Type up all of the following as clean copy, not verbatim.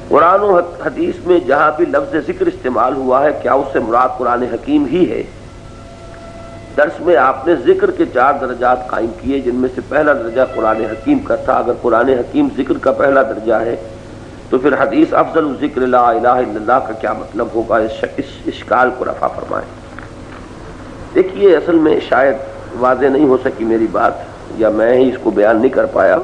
قرآن و حدیث میں جہاں بھی لفظ ذکر استعمال ہوا ہے کیا اس سے مراد قرآن حکیم ہی ہے؟ درس میں آپ نے ذکر کے 4 درجات قائم کیے جن میں سے پہلا درجہ قرآن حکیم کا تھا۔ اگر قرآن حکیم ذکر کا پہلا درجہ ہے تو پھر حدیث افضل الذکر لا الہ الا اللہ کا کیا مطلب ہوگا؟ اس اشکال کو رفع فرمائیں۔ دیکھیے اصل میں شاید واضح نہیں ہو سکی میری بات یا میں ہی اس کو بیان نہیں کر پایا۔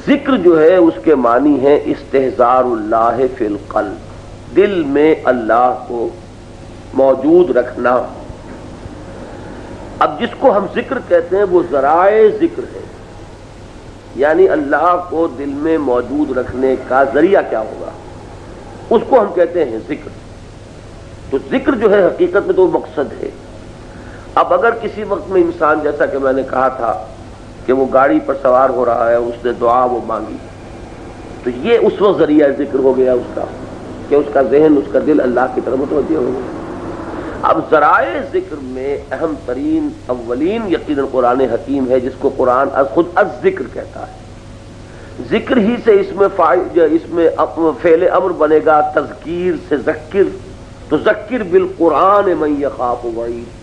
ذکر جو ہے اس کے معنی ہے استحضار اللہ فی القلب، دل میں اللہ کو موجود رکھنا۔ اب جس کو ہم ذکر کہتے ہیں وہ ذرائع ذکر ہے، یعنی اللہ کو دل میں موجود رکھنے کا ذریعہ کیا ہوگا اس کو ہم کہتے ہیں ذکر۔ تو ذکر جو ہے حقیقت میں تو مقصد ہے۔ اب اگر کسی وقت میں انسان جیسا کہ میں نے کہا تھا کہ وہ گاڑی پر سوار ہو رہا ہے، اس نے دعا وہ مانگی، تو یہ اس وقت ذریعہ ذکر ہو گیا اس کا کہ اس کا ذہن اس کا دل اللہ کی طرف متوجہ ہو گیا۔ اب ذرائع ذکر میں اہم ترین اولین یقیناً قرآن حکیم ہے جس کو قرآن خود الذکر کہتا ہے۔ ذکر ہی سے اس میں فعل امر بنے گا تذکیر سے ذکر، تو ذکر بالقرآن من یخاف وعید،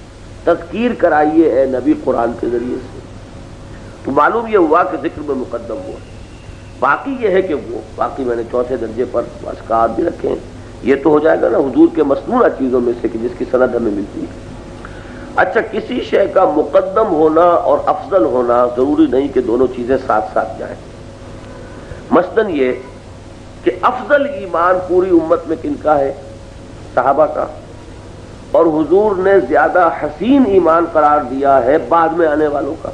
تذکیر کرائیے اے نبی قرآن کے ذریعے سے۔ تو معلوم یہ ہوا کہ ذکر میں مقدم ہوا۔ باقی یہ ہے کہ وہ باقی میں نے 4تھے درجے پر اذکار بھی رکھے ہیں، یہ تو ہو جائے گا نا حضور کے مسنونہ چیزوں میں سے کہ جس کی سند ہمیں ملتی ہے۔ اچھا، کسی شے کا مقدم ہونا اور افضل ہونا ضروری نہیں کہ دونوں چیزیں ساتھ ساتھ جائیں۔ مثلاً یہ کہ افضل ایمان پوری امت میں کن کا ہے؟ صحابہ کا، اور حضور نے زیادہ حسین ایمان قرار دیا ہے بعد میں آنے والوں کا۔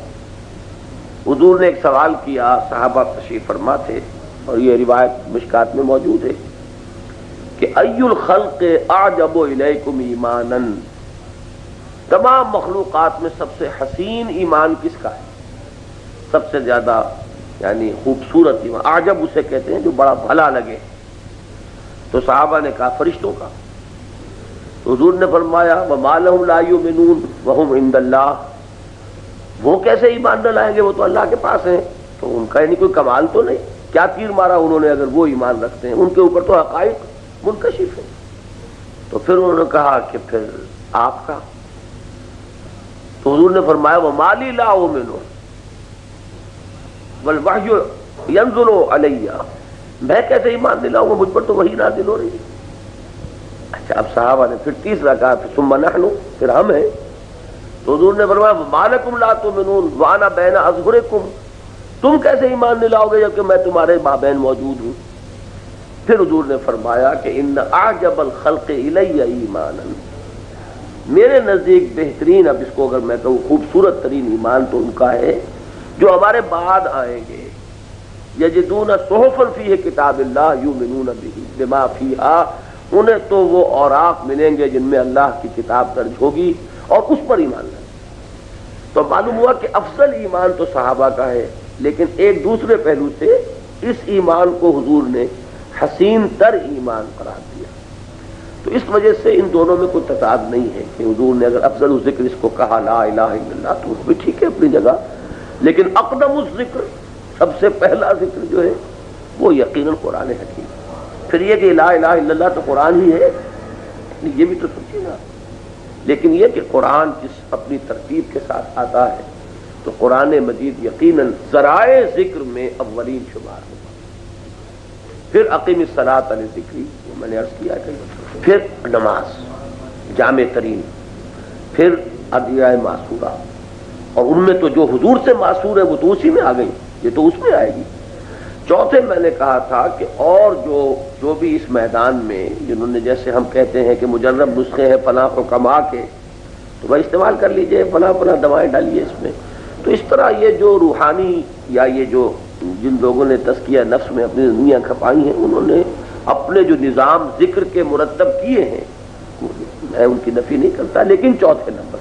حضور نے ایک سوال کیا، صحابہ تشریف فرما تھے اور یہ روایت مشکات میں موجود ہے کہ ای الخلق اعجب الیکم ایمانا، تمام مخلوقات میں سب سے حسین ایمان کس کا ہے؟ سب سے زیادہ یعنی خوبصورت ایمان، اعجب اسے کہتے ہیں جو بڑا بھلا لگے۔ تو صحابہ نے کہا فرشتوں کا۔ تو حضور نے فرمایا وما لهم لا یؤمنون وهم عند اللہ، وہ کیسے ایمان نہ لائیں گے، وہ تو اللہ کے پاس ہیں۔ تو ان کا یعنی کوئی کمال تو نہیں، کیا تیر مارا انہوں نے اگر وہ ایمان رکھتے ہیں، ان کے اوپر تو حقائق منکشف ہے۔ تو پھر انہوں نے کہا کہ پھر آپ کا؟ تو حضور نے فرمایا وما لی لا اؤمن والوحی ینزل علی، میں کیسے ایمان دلاؤں گا، مجھ پر تو وحی نازل ہو رہی ہے۔ اچھا، اب صحابہ نے پھر تیسرا کہا ثم نحن، پھر ہم ہیں۔ تو حضور نے فرمایا وما لکم لا تؤمنون وانا بین اظہرکم، تم کیسے ایمان نہیں لاؤ گے جبکہ میں تمہارے مابین موجود ہوں۔ پھر حضور نے فرمایا کہ ان اعجب الخلق الی ایمانا، میرے نزدیک بہترین، اب اس کو اگر میں کہوں خوبصورت ترین ایمان تو ان کا ہے جو ہمارے بعد آئیں گے، یجدون صحفا فیہ کتاب اللہ یؤمنون بما فیہا، انہیں تو وہ اوراق ملیں گے جن میں اللہ کی کتاب درج ہوگی اور اس پر ایمان لائیں۔ تو معلوم ہوا کہ افضل ایمان تو صحابہ کا ہے، لیکن ایک دوسرے پہلو سے اس ایمان کو حضور نے حسین تر ایمان قرار دیا۔ تو اس وجہ سے ان دونوں میں کوئی تضاد نہیں ہے کہ حضور نے اگر افضل الذکر اس کو کہا لا الہ الا اللہ تو وہ بھی ٹھیک ہے اپنی جگہ، لیکن اقدم الذکر، سب سے پہلا ذکر جو ہے وہ یقیناً قرآن حکیم۔ پھر یہ کہ لا الہ الا اللہ تو قرآن ہی ہے، یہ بھی تو سوچیے نا۔ لیکن یہ کہ قرآن جس اپنی ترتیب کے ساتھ آتا ہے تو قرآن مجید یقیناً ذرائع ذکر میں اولین شمار ہوگا۔ پھر اقیم الصلاۃ لذکری، وہ میں نے عرض کیا کہ پھر نماز جامع ترین، پھر ادعیہ معصورہ، اور ان میں تو جو حضور سے معصور ہے وہ تو اسی میں آ گئی، یہ تو اس میں آئے گی۔ چوتھے میں نے کہا تھا کہ اور جو بھی اس میدان میں جنہوں نے، جیسے ہم کہتے ہیں کہ مجرب نسخے ہیں فلاں حکماء کے، تو بھائی استعمال کر لیجئے، فلاں فلاں دوائیں ڈالیے اس میں۔ تو اس طرح یہ جو روحانی یا یہ جو جن لوگوں نے تزکیہ نفس میں اپنی دنیا کھپائی ہیں، انہوں نے اپنے جو نظام ذکر کے مرتب کیے ہیں، میں ان کی نفی نہیں کرتا، لیکن چوتھے نمبر